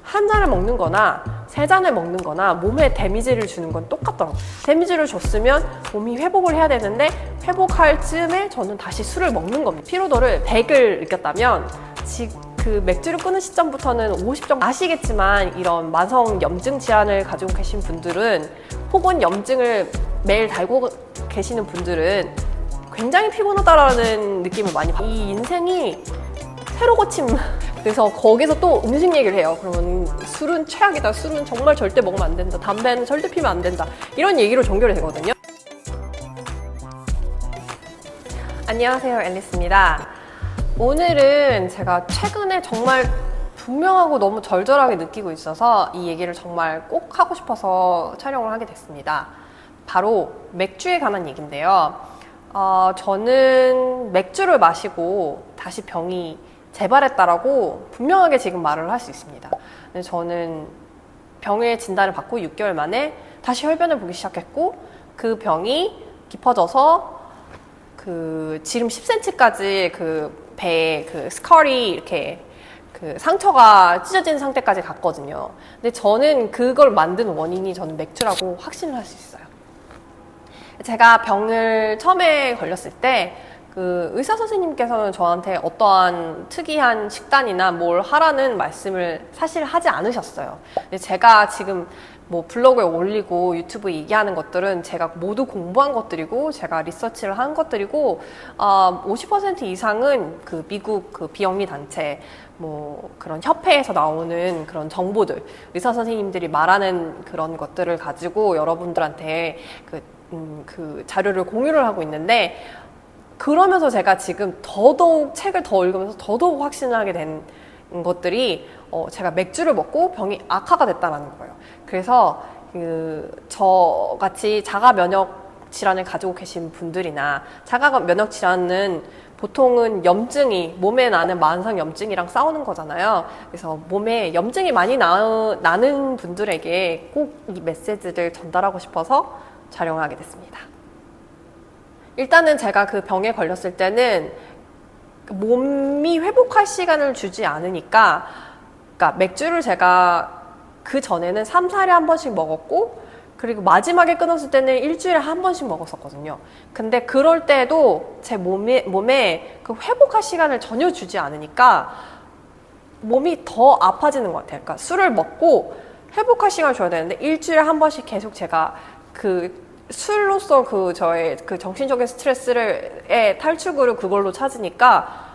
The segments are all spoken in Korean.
한 잔을 먹는 거나 세 잔을 먹는 거나 몸에 데미지를 주는 건 똑같더라고요. 데미지를 줬으면 몸이 회복을 해야 되는데 회복할 즈음에 저는 다시 술을 먹는 겁니다. 피로도를 100을 느꼈다면 그 맥주를 끊은 시점부터는 50 정도 아시겠지만 이런 만성 염증 질환을 가지고 계신 분들은 혹은 염증을 매일 달고 계시는 분들은 굉장히 피곤하다라는 느낌을 많이 받아요. 이 인생이 새로 고침. 그래서 거기서 또 음식 얘기를 해요. 그러면 술은 최악이다. 술은 정말 절대 먹으면 안 된다. 담배는 절대 피면 안 된다. 이런 얘기로 종결이 되거든요. 안녕하세요, 앨리스입니다. 오늘은 제가 최근에 정말 분명하고 너무 절절하게 느끼고 있어서 이 얘기를 정말 꼭 하고 싶어서 촬영을 하게 됐습니다. 바로 맥주에 관한 얘기인데요. 저는 맥주를 마시고 다시 병이 재발했다라고 분명하게 지금 말을 할 수 있습니다. 근데 저는 병의 진단을 받고 6개월 만에 다시 혈변을 보기 시작했고 그 병이 깊어져서 그 지름 10cm까지 그 배에 그 스컬이 이렇게 그 상처가 찢어진 상태까지 갔거든요. 근데 저는 그걸 만든 원인이 저는 맥주라고 확신을 할 수 있어요. 제가 병을 처음에 걸렸을 때 그 의사 선생님께서는 저한테 어떠한 특이한 식단이나 뭘 하라는 말씀을 사실 하지 않으셨어요. 근데 제가 지금 뭐 블로그에 올리고 유튜브에 얘기하는 것들은 제가 모두 공부한 것들이고 제가 리서치를 한 것들이고 50% 이상은 그 미국 그 비영리 단체 뭐 그런 협회에서 나오는 그런 정보들 의사 선생님들이 말하는 그런 것들을 가지고 여러분들한테 그 자료를 공유를 하고 있는데 그러면서 제가 지금 더더욱 책을 더 읽으면서 더더욱 확신을 하게 된 것들이 제가 맥주를 먹고 병이 악화가 됐다는 거예요. 그래서 저같이 자가 면역 질환을 가지고 계신 분들이나 자가 면역 질환은 보통은 염증이 몸에 나는 만성 염증이랑 싸우는 거잖아요. 그래서 몸에 염증이 많이 나는 분들에게 꼭 이 메시지를 전달하고 싶어서 촬영을 하게 됐습니다. 일단은 제가 그 병에 걸렸을 때는 몸이 회복할 시간을 주지 않으니까 그러니까 맥주를 제가 그 전에는 3, 4일에 한 번씩 먹었고 그리고 마지막에 끊었을 때는 일주일에 한 번씩 먹었었거든요. 근데 그럴 때도 제 몸에 그 회복할 시간을 전혀 주지 않으니까 몸이 더 아파지는 것 같아요. 그러니까 술을 먹고 회복할 시간을 줘야 되는데 일주일에 한 번씩 계속 제가 그 술로서 저의 그 정신적인 스트레스의 탈출구를 그걸로 찾으니까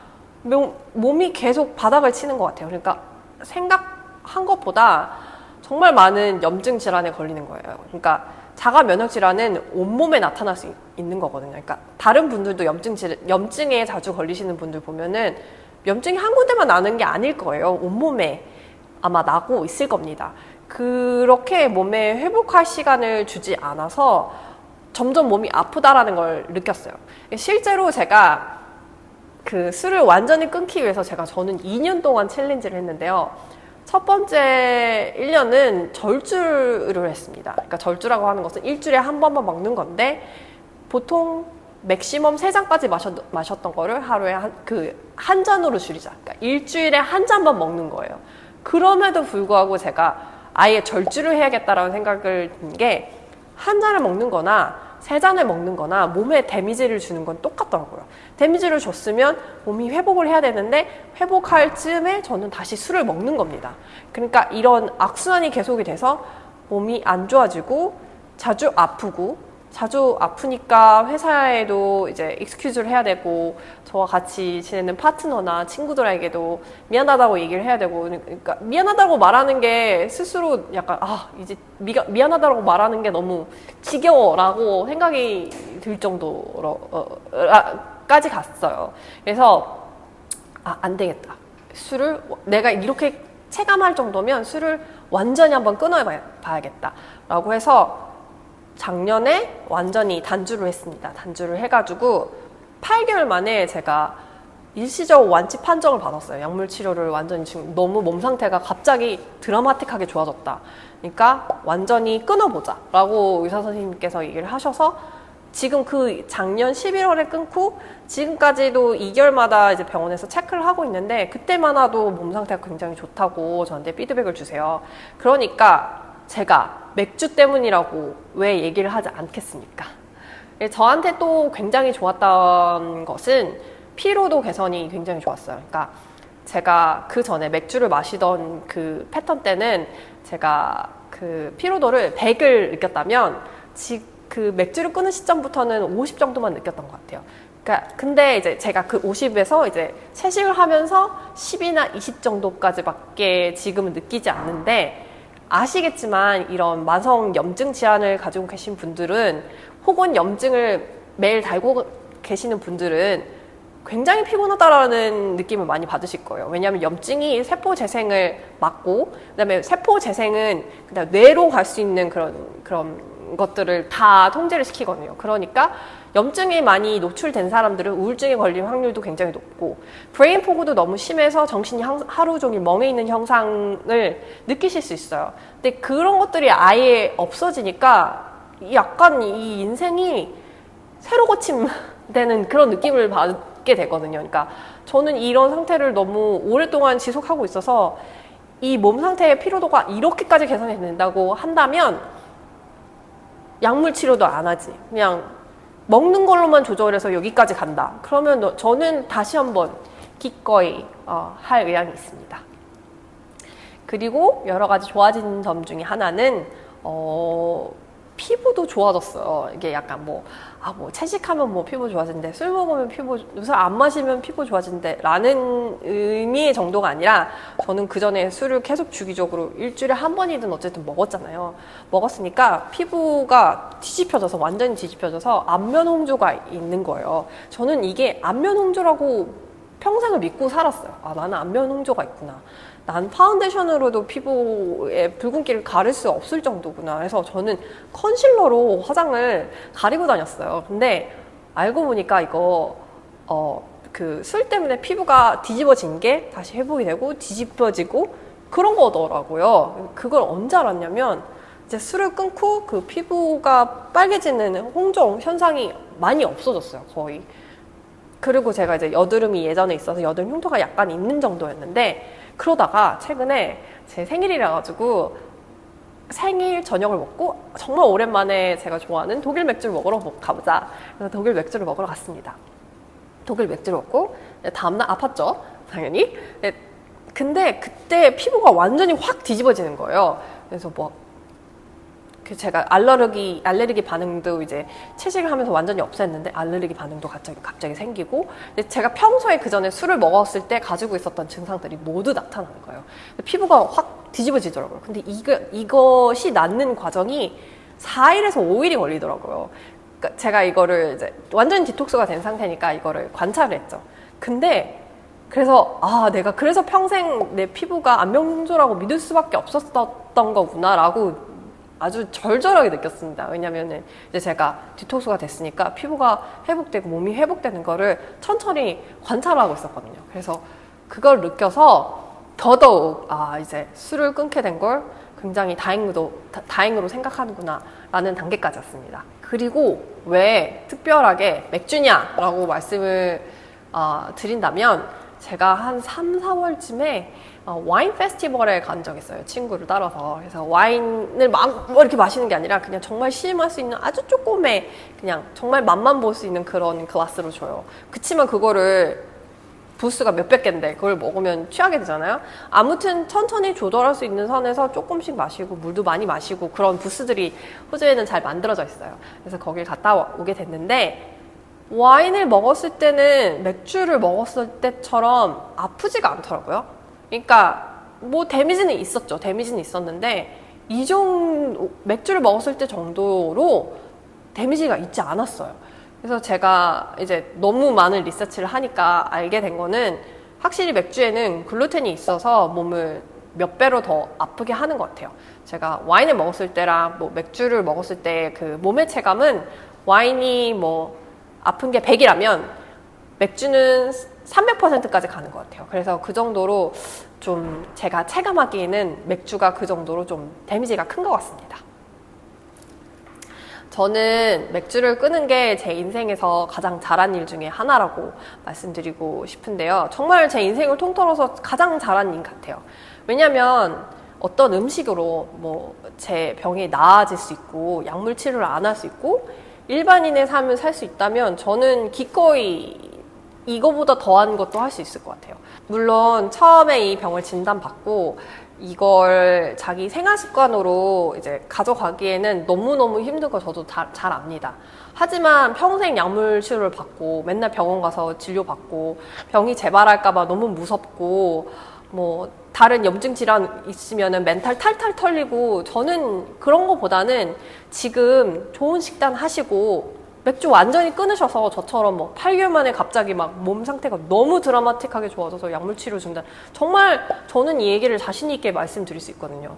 몸이 계속 바닥을 치는 것 같아요. 그러니까 생각한 것보다 정말 많은 염증 질환에 걸리는 거예요. 그러니까 자가 면역 질환은 온몸에 나타날 수 있는 거거든요. 그러니까 다른 분들도 염증에 자주 걸리시는 분들 보면은 염증이 한 군데만 나는 게 아닐 거예요. 온몸에 아마 나고 있을 겁니다. 그렇게 몸에 회복할 시간을 주지 않아서 점점 몸이 아프다라는 걸 느꼈어요. 실제로 제가 그 술을 완전히 끊기 위해서 저는 2년 동안 챌린지를 했는데요. 첫 번째 1년은 절주를 했습니다. 그러니까 절주라고 하는 것은 일주일에 한 번만 먹는 건데 보통 맥시멈 3잔까지 마셨던 거를 하루에 한 잔으로 줄이자. 그러니까 일주일에 한 잔만 먹는 거예요. 그럼에도 불구하고 제가 아예 절주를 해야겠다라는 생각을 든 게 한 잔을 먹는 거나 세 잔을 먹는 거나 몸에 데미지를 주는 건 똑같더라고요. 데미지를 줬으면 몸이 회복을 해야 되는데 회복할 즈음에 저는 다시 술을 먹는 겁니다. 그러니까 이런 악순환이 계속이 돼서 몸이 안 좋아지고 자주 아프니까 회사에도 이제 익스큐즈를 해야 되고 저와 같이 지내는 파트너나 친구들에게도 미안하다고 얘기를 해야 되고 그러니까 미안하다고 말하는 게 스스로 약간 이제 미안하다고 말하는 게 너무 지겨워라고 생각이 들 정도로까지 갔어요. 그래서 안 되겠다. 술을 내가 이렇게 체감할 정도면 술을 완전히 한번 끊어봐야겠다라고 해서 작년에 완전히 단주를 했습니다. 단주를 해가지고 8개월 만에 제가 일시적 완치 판정을 받았어요. 약물 치료를 완전히 지금 너무 몸 상태가 갑자기 드라마틱하게 좋아졌다. 그러니까 완전히 끊어보자 라고 의사 선생님께서 얘기를 하셔서 지금 그 작년 11월에 끊고 지금까지도 2개월마다 이제 병원에서 체크를 하고 있는데 그때만 와도 몸 상태가 굉장히 좋다고 저한테 피드백을 주세요. 그러니까 제가 맥주 때문이라고 왜 얘기를 하지 않겠습니까? 저한테 또 굉장히 좋았던 것은 피로도 개선이 굉장히 좋았어요. 그러니까 제가 그 전에 맥주를 마시던 그 패턴 때는 제가 그 피로도를 100을 느꼈다면 그 맥주를 끊은 시점부터는 50 정도만 느꼈던 것 같아요. 그러니까 근데 이제 제가 그 50에서 이제 채식을 하면서 10이나 20 정도까지밖에 지금은 느끼지 않는데 아시겠지만 이런 만성 염증 질환을 가지고 계신 분들은 혹은 염증을 매일 달고 계시는 분들은 굉장히 피곤하다라는 느낌을 많이 받으실 거예요. 왜냐하면 염증이 세포 재생을 막고 그다음에 세포 재생은 그냥 뇌로 갈 수 있는 그런 것들을 다 통제를 시키거든요. 그러니까 염증에 많이 노출된 사람들은 우울증에 걸릴 확률도 굉장히 높고 브레인 포그도 너무 심해서 정신이 하루 종일 멍해 있는 형상을 느끼실 수 있어요. 근데 그런 것들이 아예 없어지니까 약간 이 인생이 새로 고침되는 그런 느낌을 받게 되거든요. 그러니까 저는 이런 상태를 너무 오랫동안 지속하고 있어서 이 몸 상태의 피로도가 이렇게까지 개선이 된다고 한다면 약물 치료도 안 하지. 그냥 먹는 걸로만 조절해서 여기까지 간다. 그러면 저는 다시 한번 기꺼이 할 의향이 있습니다. 그리고 여러 가지 좋아진 점 중에 하나는 피부도 좋아졌어요. 이게 약간 채식하면 피부 좋아진대, 술 먹으면 술 안 마시면 피부 좋아진대 라는 의미의 정도가 아니라 저는 그 전에 술을 계속 주기적으로 일주일에 한 번이든 어쨌든 먹었잖아요. 먹었으니까 피부가 뒤집혀져서 완전히 뒤집혀져서 안면 홍조가 있는 거예요. 저는 이게 안면 홍조라고 평생을 믿고 살았어요. 아, 나는 안면 홍조가 있구나. 난 파운데이션으로도 피부에 붉은기를 가릴 수 없을 정도구나. 그래서 저는 컨실러로 화장을 가리고 다녔어요. 근데 알고 보니까 이거 그 술 때문에 피부가 뒤집어진 게 다시 회복이 되고 뒤집어지고 그런 거더라고요. 그걸 언제 알았냐면 이제 술을 끊고 그 피부가 빨개지는 홍조 현상이 많이 없어졌어요. 거의. 그리고 제가 이제 여드름이 예전에 있어서 여드름 흉터가 약간 있는 정도였는데 그러다가 최근에 제 생일이라 가지고 생일 저녁을 먹고 정말 오랜만에 제가 좋아하는 독일 맥주를 먹으러 가보자. 그래서 독일 맥주를 먹으러 갔습니다. 독일 맥주를 먹고 다음날 아팠죠, 당연히. 근데 그때 피부가 완전히 확 뒤집어지는 거예요. 그래서 제가 알레르기 반응도 이제 채식을 하면서 완전히 없앴는데 알레르기 반응도 갑자기 생기고 제가 평소에 그 전에 술을 먹었을 때 가지고 있었던 증상들이 모두 나타나는 거예요. 피부가 확 뒤집어지더라고요. 근데 이것이 낫는 과정이 4일에서 5일이 걸리더라고요. 그러니까 제가 이거를 이제 완전히 디톡스가 된 상태니까 이거를 관찰을 했죠. 근데 그래서 내가 그래서 평생 내 피부가 안면홍조라고 믿을 수밖에 없었던 거구나라고 아주 절절하게 느꼈습니다. 왜냐면은 이제 제가 디톡스가 됐으니까 피부가 회복되고 몸이 회복되는 거를 천천히 관찰하고 있었거든요. 그래서 그걸 느껴서 더더욱 이제 술을 끊게 된 걸 굉장히 다행으로 생각하는구나 라는 단계까지 왔습니다. 그리고 왜 특별하게 맥주냐라고 말씀을 드린다면 제가 한 3, 4월쯤에 와인 페스티벌에 간 적이 있어요. 친구를 따라서. 그래서 와인을 막 이렇게 마시는 게 아니라 그냥 정말 시음할 수 있는 아주 조그매 그냥 정말 맛만 볼 수 있는 그런 글라스로 줘요. 그치만 그거를 부스가 몇백 개인데 그걸 먹으면 취하게 되잖아요. 아무튼 천천히 조절할 수 있는 선에서 조금씩 마시고 물도 많이 마시고 그런 부스들이 호주에는 잘 만들어져 있어요. 그래서 거길 갔다 오게 됐는데 와인을 먹었을 때는 맥주를 먹었을 때처럼 아프지가 않더라고요. 그러니까 데미지는 있었죠. 데미지는 있었는데 맥주를 먹었을 때 정도로 데미지가 있지 않았어요. 그래서 제가 이제 너무 많은 리서치를 하니까 알게 된 거는 확실히 맥주에는 글루텐이 있어서 몸을 몇 배로 더 아프게 하는 것 같아요. 제가 와인을 먹었을 때랑 맥주를 먹었을 때 그 몸의 체감은 와인이 아픈 게 100이라면 맥주는 300%까지 가는 것 같아요. 그래서 그 정도로 좀 제가 체감하기에는 맥주가 그 정도로 좀 데미지가 큰 것 같습니다. 저는 맥주를 끄는 게 제 인생에서 가장 잘한 일 중에 하나라고 말씀드리고 싶은데요. 정말 제 인생을 통틀어서 가장 잘한 일 같아요. 왜냐면 어떤 음식으로 뭐 제 병이 나아질 수 있고 약물 치료를 안 할 수 있고 일반인의 삶을 살 수 있다면 저는 기꺼이 이거보다 더한 것도 할 수 있을 것 같아요. 물론 처음에 이 병을 진단받고 이걸 자기 생활 습관으로 이제 가져가기에는 너무너무 힘든 거 저도 잘 압니다. 하지만 평생 약물 치료를 받고 맨날 병원 가서 진료받고 병이 재발할까봐 너무 무섭고 뭐 다른 염증 질환 있으면은 멘탈 탈탈 털리고 저는 그런 거보다는 지금 좋은 식단 하시고 맥주 완전히 끊으셔서 저처럼 뭐 8개월 만에 갑자기 막 몸 상태가 너무 드라마틱하게 좋아져서 약물 치료 중단. 정말 저는 이 얘기를 자신 있게 말씀드릴 수 있거든요.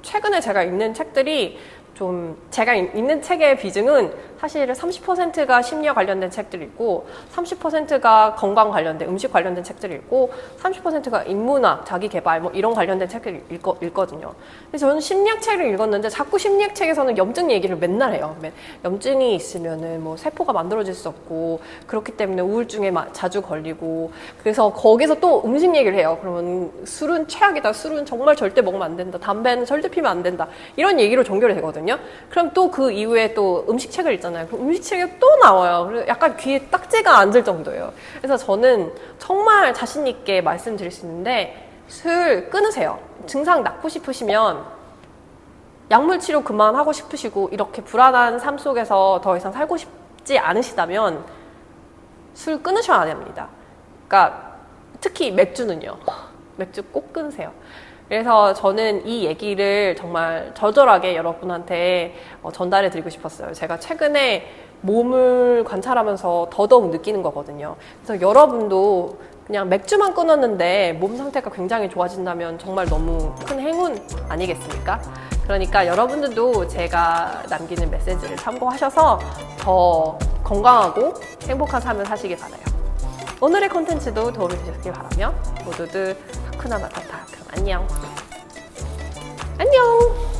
최근에 제가 읽는 책들이 좀 제가 읽는 책의 비중은 사실 30%가 심리와 관련된 책들이 있고 30%가 건강 관련된 음식 관련된 책들이 있고 30%가 인문학, 자기개발 뭐 이런 관련된 책들을 읽거든요. 그래서 저는 심리학 책을 읽었는데 자꾸 심리학 책에서는 염증 얘기를 맨날 해요. 염증이 있으면은 뭐 세포가 만들어질 수 없고 그렇기 때문에 우울증에 자주 걸리고 그래서 거기서 또 음식 얘기를 해요. 그러면 술은 최악이다. 술은 정말 절대 먹으면 안 된다. 담배는 절대 피면 안 된다. 이런 얘기로 종결이 되거든요. 그럼 또 그 이후에 또 음식책을 읽잖아요. 그럼 음식책에 또 나와요. 그래서 약간 귀에 딱지가 앉을 정도예요. 그래서 저는 정말 자신 있게 말씀드릴 수 있는데 술 끊으세요. 증상 낫고 싶으시면 약물 치료 그만하고 싶으시고 이렇게 불안한 삶 속에서 더 이상 살고 싶지 않으시다면 술 끊으셔야 합니다. 그러니까 특히 맥주는요. 맥주 꼭 끊으세요. 그래서 저는 이 얘기를 정말 절절하게 여러분한테 전달해 드리고 싶었어요. 제가 최근에 몸을 관찰하면서 더더욱 느끼는 거거든요. 그래서 여러분도 그냥 맥주만 끊었는데 몸 상태가 굉장히 좋아진다면 정말 너무 큰 행운 아니겠습니까? 그러니까 여러분들도 제가 남기는 메시지를 참고하셔서 더 건강하고 행복한 삶을 사시길 바라요. 오늘의 콘텐츠도 도움이 되셨길 바라며 모두들 하쿠나 마타타. 그럼 안녕. 안녕.